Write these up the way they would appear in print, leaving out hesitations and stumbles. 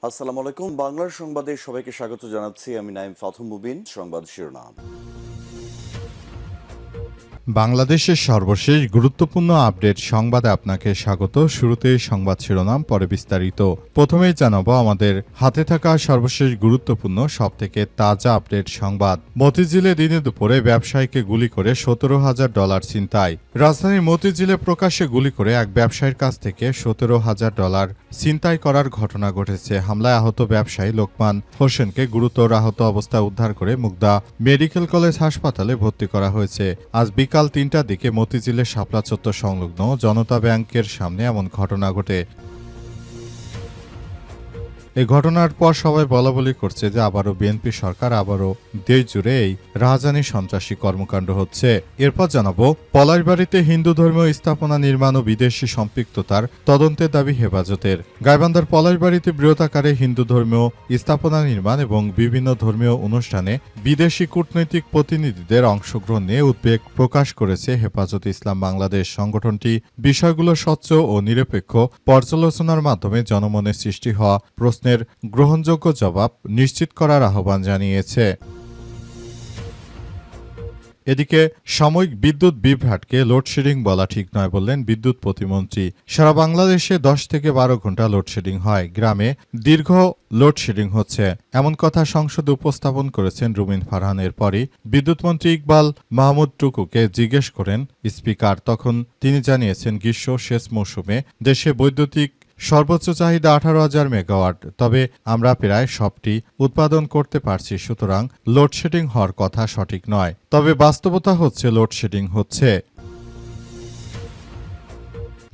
আসসালামু আলাইকুম। বাংলার সংবাদে সবাইকে স্বাগত জানাচ্ছি। আমি নাইম ফাথুম মুবিন। সংবাদ শিরোনাম। বাংলাদেশের সর্বশেষ গুরুত্বপূর্ণ আপডেট সংবাদে আপনাকে স্বাগত। শুরুতেই সংবাদ শিরোনাম, পরে বিস্তারিত। প্রথমেই জানাবো আমাদের হাতে থাকা সর্বশেষ গুরুত্বপূর্ণ সবথেকে তাজা আপডেট সংবাদ। মতিঝিলে দিনে দুপুরে ব্যবসায়ীকে গুলি করে $17,000 ছিনতাই। রাজধানীর মতিঝিলে প্রকাশ্যে গুলি করে এক ব্যবসায়ীর কাছ থেকে $17,000 ছিনতাই করার ঘটনা ঘটেছে। হামলায় আহত ব্যবসায়ী লোকমান হোসেনকে গুরুতর আহত অবস্থায় উদ্ধার করে মুগদা মেডিকেল কলেজ হাসপাতালে ভর্তি করা হয়েছে। আজ বিকাল 3টার দিকে মতিঝিলের শাপলা চত্বর সংলগ্ন জনতা ব্যাংকের সামনে এমন ঘটনা ঘটে। এই ঘটনার পর সবাই বলাবলি করছে যে আবারও বিএনপি সরকার, আবারও দেশ জুড়ে এই রাহাজানি সন্ত্রাসী কর্মকাণ্ড হচ্ছে। এরপর জানাবো পলাশবাড়িতে হিন্দু ধর্মীয় স্থাপনা নির্মাণ ও বিদেশি সম্পৃক্ততার তদন্তের দাবি হেফাজতের। গাইবান্ধার পলাশবাড়িতে বৃহতাকারে হিন্দু ধর্মীয় স্থাপনা নির্মাণ এবং বিভিন্ন ধর্মীয় অনুষ্ঠানে বিদেশি কূটনৈতিক প্রতিনিধিদের অংশগ্রহণ নিয়ে উদ্বেগ প্রকাশ করেছে হেফাজত ইসলাম বাংলাদেশ। সংগঠনটি বিষয়গুলো স্বচ্ছ ও নিরপেক্ষ পর্যালোচনার মাধ্যমে জনমনে সৃষ্টি হওয়া প্রশ্নের গ্রহণযোগ্য জবাব নিশ্চিত করার আহ্বান জানিয়েছে। এদিকে সাময়িক বিদ্যুৎ বিভ্রাটকে লোডশেডিং বলা ঠিক নয় বললেন বিদ্যুৎ প্রতিমন্ত্রী। সারা বাংলাদেশে 10 থেকে 12 ঘন্টা লোডশেডিং হয়, গ্রামে দীর্ঘ লোডশেডিং হচ্ছে, এমন কথা সংসদে উপস্থাপন করেছেন রুমিন ফারহান। এরপরই বিদ্যুৎমন্ত্রী ইকবাল মাহমুদ টুকুকে জিজ্ঞেস করেন স্পিকার। তখন তিনি জানিয়েছেন গ্রীষ্ম শেষ মৌসুমে দেশে বৈদ্যুতিক সর্বোচ্চ চাহিদা 18,000 মেগাওয়াট, তবে আমরা প্রায় সবটি উৎপাদন করতে পারছি, সুতরাং লোডশেডিং হওয়ার কথা সঠিক নয়। তবে বাস্তবতা হচ্ছে লোডশেডিং হচ্ছে।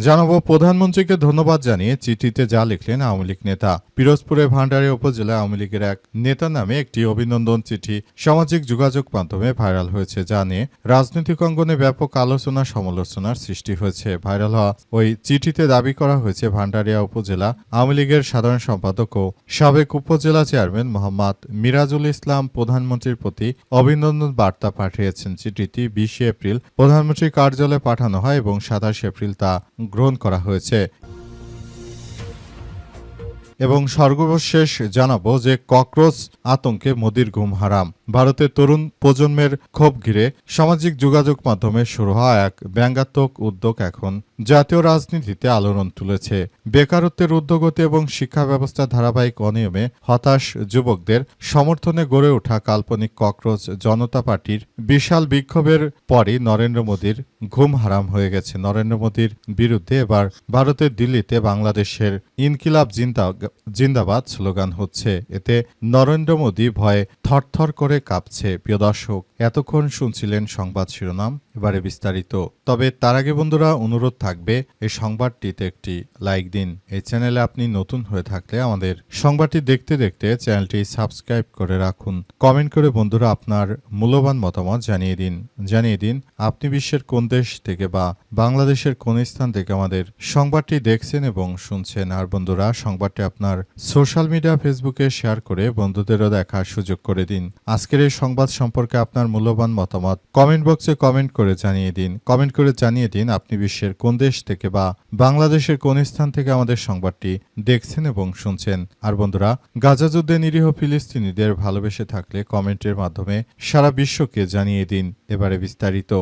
জানাবো প্রধানমন্ত্রীকে ধন্যবাদ জানিয়ে চিঠিতে যা লিখলেন আওয়ামী লীগ নেতা। পিরোজপুরে ভান্ডারিয়া উপজেলায় আওয়ামী লীগের এক নেতার নামে একটি অভিনন্দন চিঠি সামাজিক যোগাযোগ মাধ্যমে ভাইরাল হয়েছে, যা নিয়ে রাজনৈতিক অঙ্গনে ব্যাপক আলোচনা সমালোচনার সৃষ্টি হয়েছে। ভাইরাল হওয়া ওই চিঠিতে দাবি করা হয়েছে ভান্ডারিয়া উপজেলা আওয়ামী লীগের সাধারণ সম্পাদক ও সাবেক উপজেলা চেয়ারম্যান মোহাম্মদ মিরাজুল ইসলাম প্রধানমন্ত্রীর প্রতি অভিনন্দন বার্তা পাঠিয়েছেন। চিঠিটি 20 এপ্রিল প্রধানমন্ত্রীর কার্যালয়ে পাঠানো হয় এবং 27 এপ্রিল তা গ্রহণ করা হয়েছে। এবং সর্বশেষ জানাবো যে ককরোচ আতঙ্কে মোদির ঘুম হারাম। ভারতের তরুণ প্রজন্মের ক্ষোভ ঘিরে সামাজিক যোগাযোগ মাধ্যমে শুরু হওয়া এক ব্যঙ্গাত্মক উদ্যোগ এখন জাতীয় রাজনীতিতে আলোড়ন তুলেছে। বেকারত্বের ঊর্ধ্বগতি এবং শিক্ষা ব্যবস্থার ধারাবাহিক অনিয়মে হতাশ যুবকদের সমর্থনে গড়ে ওঠা কাল্পনিক ককরোচ জনতা পার্টির বিশাল বিক্ষোভের পরই নরেন্দ্র মোদির ঘুম হারাম হয়ে গেছে। নরেন্দ্র মোদির বিরুদ্ধে এবার ভারতের দিল্লিতে বাংলাদেশের ইনকিলাব জিন্দাবাদ স্লোগান হচ্ছে। এতে নরেন্দ্র মোদি ভয়ে থরথর করে কাঁপছে। প্রিয় দর্শক, এতক্ষণ শুনছিলেন সংবাদ শিরোনাম, এবারে বিস্তারিত। তবে তার আগে বন্ধুরা অনুরোধ থাকবে এই সংবাদটিতে একটি লাইক দিন। এই চ্যানেলে আপনি নতুন হয়ে থাকলে আমাদের সংবাদটি দেখতে দেখতে চ্যানেলটি সাবস্ক্রাইব করে রাখুন। কমেন্ট করে বন্ধুরা আপনার মূল্যবান মতামত জানিয়ে দিন আপনি বিশ্বের কোন দেশ থেকে বা বাংলাদেশের কোন স্থান থেকে আমাদের সংবাদটি দেখছেন এবং শুনছেন। আর বন্ধুরা সংবাদটি আপনার সোশ্যাল মিডিয়া ফেসবুকে শেয়ার করে বন্ধুদেরও দেখার সুযোগ করে দিন। আজকের এই সংবাদ সম্পর্কে আপনার মূল্যবান মতামত কমেন্ট বক্সে কমেন্ট করে জানিয়ে দিন আপনি বিশ্বের কোন দেশ থেকে বা বাংলাদেশের কোন স্থান থেকে আমাদের সংবাদটি দেখছেন এবং শুনছেন। আর বন্ধুরা গাজা যুদ্ধে নিরীহ ফিলিস্তিনিদের ভালোবেসে থাকলে কমেন্টের মাধ্যমে সারা বিশ্বকে জানিয়ে দিন। এবারে বিস্তারিত।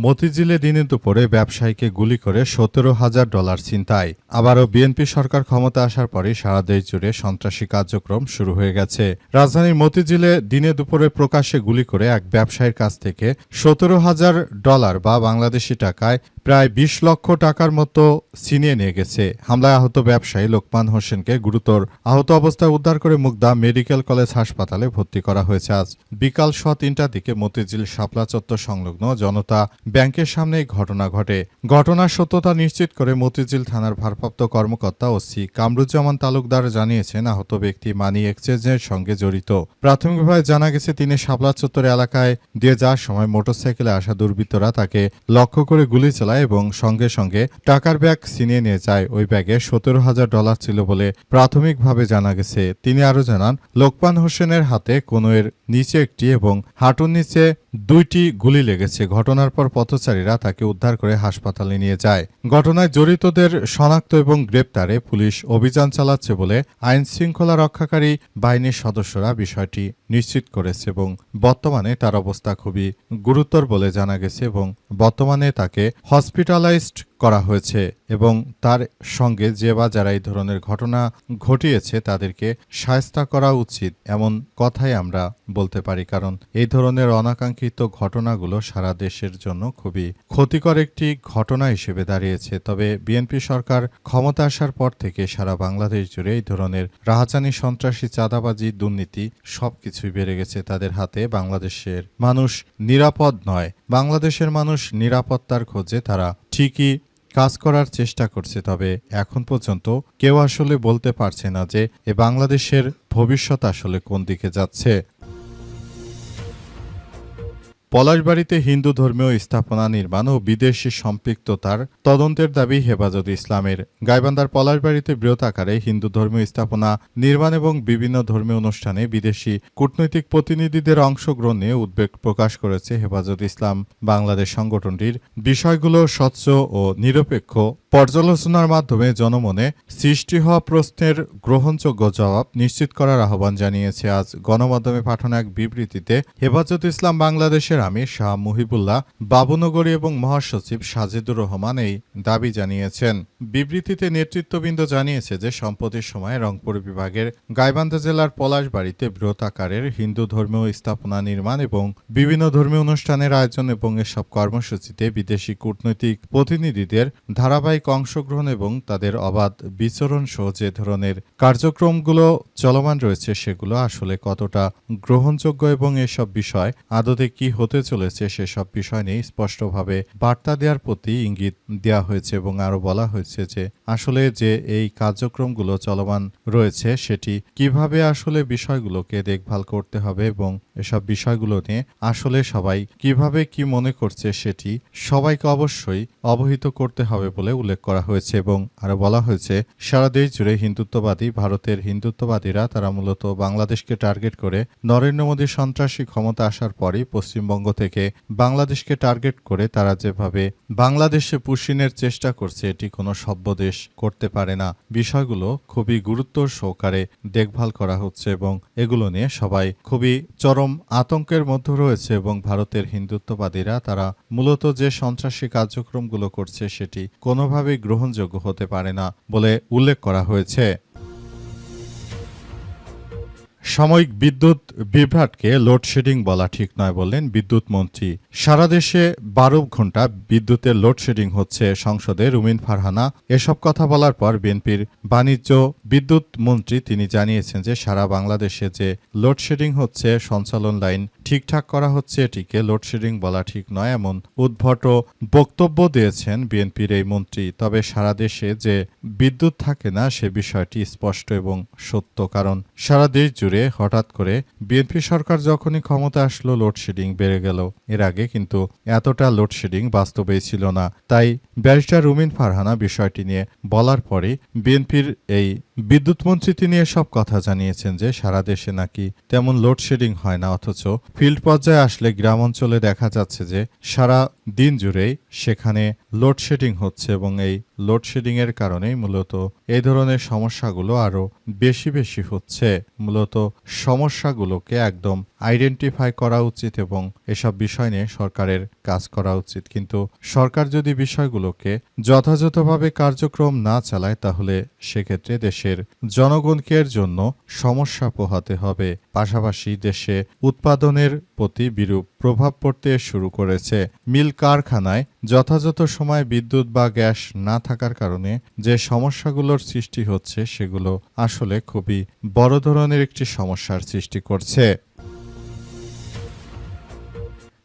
মতিঝিলে দিনে দুপুরে ব্যবসায়ীকে গুলি করে $17,000 ছিনতাই। আবারও বিএনপি সরকার ক্ষমতা আসার পরই সারা দেশ জুড়ে সন্ত্রাসী কার্যক্রম শুরু হয়ে গেছে। রাজধানীর মতিঝিলে দিনে দুপুরে প্রকাশ্যে গুলি করে এক ব্যবসায়ীর কাছ থেকে $17,000 বা বাংলাদেশি টাকায় প্রায় 20 লক্ষ টাকার মতো ছিনিয়ে নিয়ে গেছে। হামলায় আহত ব্যবসায়ী লোকমান হোসেনকে গুরুতর আহত অবস্থায় উদ্ধার করে মুগদা মেডিকেল কলেজ হাসপাতালে ভর্তি করা হয়েছে। আজ বিকাল 3টার দিকে মতিঝিল শাপলা চত্বর সংলগ্ন জনতা ব্যাংকের সামনে এই ঘটনা ঘটে। ঘটনার সত্যতা নিশ্চিত করে মতিঝিল থানার ভারপ্রাপ্ত কর্মকর্তা ওসি কামরুজ্জামান তালুকদার জানিয়েছেন আহত ব্যক্তি মানি এক্সচেঞ্জের সঙ্গে জড়িত। প্রাথমিকভাবে জানা গেছে তিনি শাপলা চত্বর এলাকায় দিয়ে যাওয়ার সময় মোটরসাইকেলে আসা দুর্বৃত্তরা তাকে লক্ষ্য করে গুলি চালায় এবং সঙ্গে সঙ্গে টাকার ব্যাগ ছিনিয়ে নিয়ে যায়। ওই ব্যাগে $17,000 ছিল বলে প্রাথমিকভাবে জানা গেছে। তিনি আরও জানান লোকমান হোসেনের হাতে কনুইয়ের নিচে একটি এবং হাঁটুর নিচে 2টি গুলি লেগেছে। ঘটনার পর পথচারীরা তাকে উদ্ধার করে হাসপাতালে নিয়ে যায়। ঘটনায় জড়িতদের শনাক্ত এবং গ্রেপ্তারে পুলিশ অভিযান চালাচ্ছে বলে আইন শৃঙ্খলা রক্ষাকারী বাহিনীর সদস্যরা বিষয়টি নিশ্চিত করেছে এবং বর্তমানে তার অবস্থা খুবই গুরুতর বলে জানা গেছে এবং বর্তমানে তাকে হসপিটালাইজড করা হয়েছে এবং তার সঙ্গে যে বা যারা এই ধরনের ঘটনা ঘটিয়েছে তাদেরকে শায়েস্তা করা উচিত, এমন কথাই আমরা বলতে পারি। কারণ এই ধরনের অনাকাঙ্ক্ষিত ঘটনাগুলো সারা দেশের জন্য খুবই ক্ষতিকর একটি ঘটনা হিসেবে দাঁড়িয়েছে। তবে বিএনপি সরকার ক্ষমতা আসার পর থেকে সারা বাংলাদেশ জুড়ে এই ধরনের রাহাজানি, সন্ত্রাসী, চাঁদাবাজি, দুর্নীতি সবকিছুই বেড়ে গেছে তাদের হাতে। বাংলাদেশের মানুষ নিরাপদ নয়। বাংলাদেশের মানুষ নিরাপত্তার খোঁজে তারা ঠিকই কাজ করার চেষ্টা করছে, তবে এখন পর্যন্ত কেউ আসলে বলতে পারছে না যে এ বাংলাদেশের ভবিষ্যৎ আসলে কোন দিকে যাচ্ছে। পলাশবাড়ীতে হিন্দু ধর্মীয় স্থাপনা নির্মাণ ও বিদেশি সম্পৃক্ততার তদন্তের দাবি হেফাজতে ইসলামের। গাইবান্ধার পলাশবাড়ীতে বৃহৎ আকারে হিন্দু ধর্মীয় স্থাপনা নির্মাণ এবং বিভিন্ন ধর্মীয় অনুষ্ঠানে বিদেশি কূটনৈতিক প্রতিনিধিদের অংশগ্রহণ নিয়ে উদ্বেগ প্রকাশ করেছে হেফাজতে ইসলাম বাংলাদেশ সংগঠনটির। বিষয়গুলো স্বচ্ছ ও নিরপেক্ষ পর্যালোচনার মাধ্যমে জনমনে সৃষ্টি হওয়া প্রশ্নের গ্রহণযোগ্য জবাব নিশ্চিত করার আহ্বান জানিয়েছে। আজ গণমাধ্যমে পাঠানো এক বিবৃতিতে হেফাজতে ইসলাম বাংলাদেশের আমির শাহ মুহিবুল্লাহ বাবুনগরী এবং মহাসচিব সাজেদুর রহমান এই দাবি জানিয়েছেন। বিবৃতিতে নেতৃত্ববৃন্দ জানিয়েছে যে সম্প্রতি সময়ে রংপুর বিভাগের গাইবান্ধা জেলার পলাশবাড়ীতে বৃহৎ আকারের হিন্দু ধর্মীয় স্থাপনা নির্মাণ এবং বিভিন্ন ধর্মীয় অনুষ্ঠানের আয়োজন এবং এসব কর্মসূচিতে বিদেশি কূটনৈতিক প্রতিনিধিদের ধারাবাহিক অংশগ্রহণ এবং তাদের অবাধ বিচরণ সহ যে ধরনের কার্যক্রমগুলো চলমান রয়েছে সেগুলো আসলে কতটা গ্রহণযোগ্য এবং এসব বিষয় আদতে কি হতে চলেছে সেসব বিষয় নিয়ে স্পষ্টভাবে বার্তা দেওয়ার প্রতি ইঙ্গিত দেওয়া হয়েছে এবং আরও বলা হয়েছে যে আসলে যে এই কার্যক্রমগুলো চলমান রয়েছে সেটি কিভাবে আসলে বিষয়গুলোকে দেখভাল করতে হবে এবং এসব বিষয়গুলো নিয়ে আসলে সবাই কিভাবে কি মনে করছে সেটি সবাইকে অবশ্যই অবহিত করতে হবে বলে উল্লেখ করা হয়েছে এবং আরো বলা হয়েছে সারা দেশ জুড়ে হিন্দুত্ববাদী ভারতের হিন্দুত্ববাদীরা তারা মূলত বাংলাদেশকে টার্গেট করে নরেন্দ্র মোদীর সন্ত্রাসী ক্ষমতা আসার পরই পশ্চিমবঙ্গ থেকে বাংলাদেশকে টার্গেট করে তারা যেভাবে বাংলাদেশে পুষিনের চেষ্টা করছে এটি কোনো সভ্য দেশ করতে পারে না। বিষয়গুলো খুবই গুরুত্ব সহকারে দেখভাল করা হচ্ছে এবং এগুলো নিয়ে সবাই খুবই চরম আতঙ্কের মধ্যে রয়েছে এবং ভারতের হিন্দুত্ববাদীরা তারা মূলত যে সন্ত্রাসী কার্যক্রমগুলো করছে সেটি কোনোভাবেই গ্রহণযোগ্য হতে পারে না বলে উল্লেখ করা হয়েছে। সাময়িক বিদ্যুৎ বিভ্রাটকে লোডশেডিং বলা ঠিক নয় বললেন বিদ্যুৎ মন্ত্রী। সারা দেশে 12 ঘণ্টা বিদ্যুতের লোডশেডিং হচ্ছে, সংসদে রুমিন ফারহানা এসব কথা বলার পর বিএনপির বাণিজ্য বিদ্যুৎ মন্ত্রী তিনি জানিয়েছেন যে সারা বাংলাদেশে যে লোডশেডিং হচ্ছে, সঞ্চালন লাইন ঠিকঠাক করা হচ্ছে, এটিকে লোডশেডিং বলা ঠিক নয় এমন উদ্ভট বক্তব্য দিয়েছেন বিএনপির এই মন্ত্রী। তবে সারা দেশে যে বিদ্যুৎ থাকে না সে বিষয়টি স্পষ্ট এবং সত্য, কারণ সারা দেশ জুড়ে হঠাৎ করে বিএনপি সরকার যখনই ক্ষমতা আসলো লোডশেডিং বেড়ে গেল। এর আগে কিন্তু এতটা লোডশেডিং বাস্তবেই ছিল না। তাই ব্যারিস্টার রুমিন ফারহানা বিষয়টি নিয়ে বলার পরে বিএনপির এই বিদ্যুৎ মন্ত্রী তিনি এসব কথা জানিয়েছেন যে সারা দেশে নাকি তেমন লোডশেডিং হয় না, অথচ ফিল্ড পর্যায়ে আসলে গ্রাম অঞ্চলে দেখা যাচ্ছে যে সারা দিন জুড়েই সেখানে লোডশেডিং হচ্ছে এবং এই লোডশেডিং এর কারণেই মূলত এই ধরনের সমস্যাগুলো আরো বেশি বেশি হচ্ছে। মূলত সমস্যাগুলোকে একদম আইডেন্টিফাই করা উচিত এবং এসব বিষয় নিয়ে সরকারের কাজ করা উচিত, কিন্তু সরকার যদি বিষয়গুলোকে যথাযথভাবে কার্যক্রম না চালায় তাহলে সেক্ষেত্রে দেশের জনগণকে এর জন্য সমস্যা পোহাতে হবে। পাশাপাশি দেশে উৎপাদনের প্রতি বিরূপ প্রভাব পড়তে শুরু করেছে। মিল কারখানায় যথাযথ সময় বিদ্যুৎ বা গ্যাস না থাকার কারণে যে সমস্যাগুলোর সৃষ্টি হচ্ছে সেগুলো আসলে খুবই বড় ধরনের একটি সমস্যার সৃষ্টি করছে।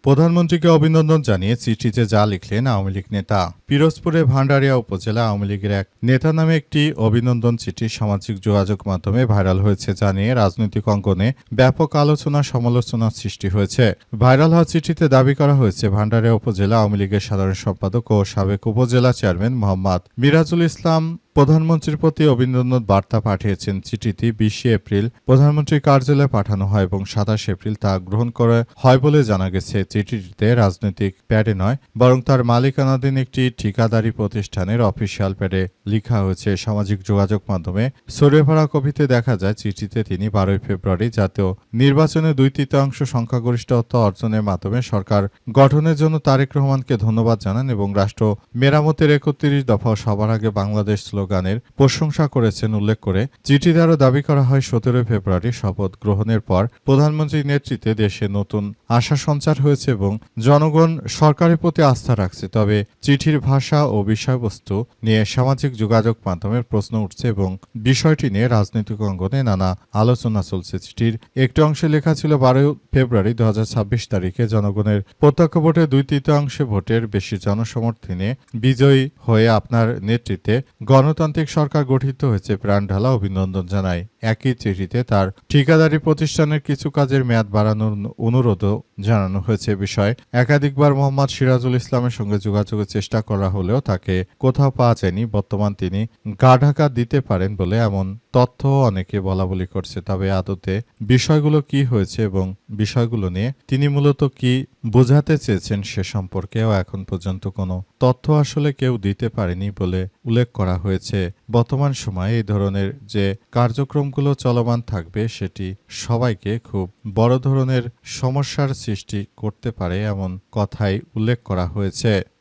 প্রধানমন্ত্রীকে অভিনন্দন জানিয়ে চিঠিতে যা লিখলেন আওয়ামী লীগ নেতা। পিরোজপুরে ভান্ডারিয়া উপজেলা আওয়ামী লীগের এক নেতা নামে একটি অভিনন্দন চিঠি সামাজিক যোগাযোগ মাধ্যমে ভাইরাল হয়েছে জানিয়ে রাজনৈতিক অঙ্গনে ব্যাপক আলোচনা সমালোচনার সৃষ্টি হয়েছে। ভাইরাল হওয়া চিঠিতে দাবি করা হয়েছে ভান্ডারিয়া উপজেলা আওয়ামী লীগের সাধারণ সম্পাদক ও সাবেক উপজেলা চেয়ারম্যান মোহাম্মদ মিরাজুল ইসলাম প্রধানমন্ত্রীর প্রতি অভিনন্দন বার্তা পাঠিয়েছেন। চিঠিটি 20 এপ্রিল প্রধানমন্ত্রীর কার্যালয়ে পাঠানো হয় এবং 27 এপ্রিল তা গ্রহণ করা হয় বলে জানা গেছে। চিঠিটিতে রাজনৈতিক প্যাডে নয় বরং তার মালিকানাধীন একটি ঠিকাদারি প্রতিষ্ঠানের অফিসিয়াল প্যাডে লেখা হয়েছে। সামাজিক যোগাযোগ মাধ্যমে ছড়িয়ে পড়া কপিতে দেখা যায় চিঠিতে তিনি 12 ফেব্রুয়ারি জাতীয় নির্বাচনে 2/3 সংখ্যাগরিষ্ঠতা অর্জনের মাধ্যমে সরকার গঠনের জন্য তারেক রহমানকে ধন্যবাদ জানান এবং রাষ্ট্র মেরামতের 31 দফা সবার আগে বাংলাদেশ গানের প্রশংসা করেছেন উল্লেখ করে চিঠিতে আরও দাবি করা হয় 17 ফেব্রুয়ারি শপথ গ্রহণের পর প্রধানমন্ত্রীর নেতৃত্বে দেশে নতুন আশা সঞ্চার হয়েছে এবং জনগণ সরকারের প্রতি আস্থা রাখছে। তবে চিঠির ভাষা ও বিষয়বস্তু নিয়ে সামাজিক যোগাযোগ মাধ্যমের প্রশ্ন উঠছে এবং বিষয়টি নিয়ে রাজনৈতিক অঙ্গনে নানা আলোচনা চলছে। চিঠির একটি অংশে লেখা ছিল 12 ফেব্রুয়ারি 2026 তারিখে জনগণের প্রত্যক্ষ ভোটে 2/3 ভোটের বেশি জনসমর্থনে বিজয়ী হয়ে আপনার নেতৃত্বে গণতান্ত্রিক সরকার গঠিত হয়েছে, প্রাণঢালা অভিনন্দন জানায়। একই চিঠিতে তার ঠিকাদারি প্রতিষ্ঠানের কিছু কাজের মেয়াদ বাড়ানোর অনুরোধও জানানো হয়েছে। বিষয়ে একাধিকবার মোহাম্মদ সিরাজুল ইসলামের সঙ্গে যোগাযোগের চেষ্টা করা হলেও তাকে কোথাও পাওয়া যায়নি। বর্তমান তিনি গা ঢাকা দিতে পারেন বলে এমন তথ্য অনেকে বলাবলি করছে। তবে আদতে বিষয়গুলো কি হয়েছে এবং বিষয়গুলো নিয়ে তিনি মূলত কি বোঝাতে চেয়েছেন সে সম্পর্কেও এখন পর্যন্ত কোনো তথ্য আসলে কেউ দিতে পারেনি বলে উল্লেখ করা হয়েছে। বর্তমান সময়ে এই ধরনের যে কার্যক্রমগুলো চলমান থাকবে সেটি সবাইকে খুব বড় ধরনের সমস্যার সৃষ্টি করতে পারে এমন কথাই উল্লেখ করা হয়েছে।